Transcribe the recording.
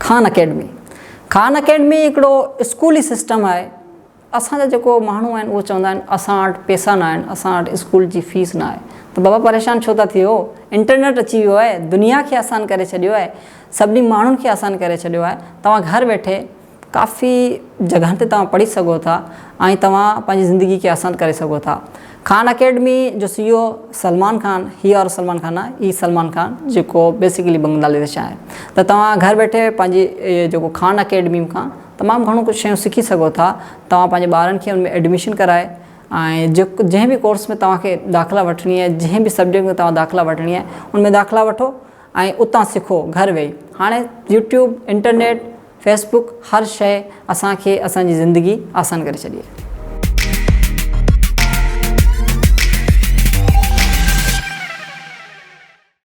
Khan academy हिकिड़ो स्कूली system आहे। असांजा जेको माण्हू आहिनि उहो चवंदा आहिनि असां वटि पैसा न आहिनि, असां वटि स्कूल जी फीस न आहे। त बाबा परेशान छो था थियो? इंटरनेट अची वियो आहे, दुनिया खे आसान करे छॾियो आहे, सभिनी माण्हुनि खे आसान करे छॾियो आहे। तव्हां घर वेठे काफ़ी जॻहनि ते तव्हां पढ़ी सघो था ऐं तव्हां पंहिंजी ज़िंदगी खे आसान करे सघो था। खान अकेडमी जो CEO सलमान खान, हीअ और सलमान खान आहे, ही सलमान खान जेको बेसिकली बांग्लादेश आहे। त तव्हां घर वेठे पंहिंजी जेको खान अकेडमी खां तमामु घणो कुझु शयूं सिखी सघो था। तव्हां पंहिंजे ॿारनि खे उनमें एडमिशन कराए ऐं जंहिं बि कोर्स में तव्हांखे दाख़िला वठणी आहे, जंहिं बि सब्जेक्ट में तव्हां दाख़िला वठणी आहे, उनमें दाख़िला वठो ऐं उतां सिखो घर वेही। हाणे यूट्यूब, इंटरनेट, फेसबुक, हर शइ असांखे असांजी ज़िंदगी आसान करे छॾी आहे।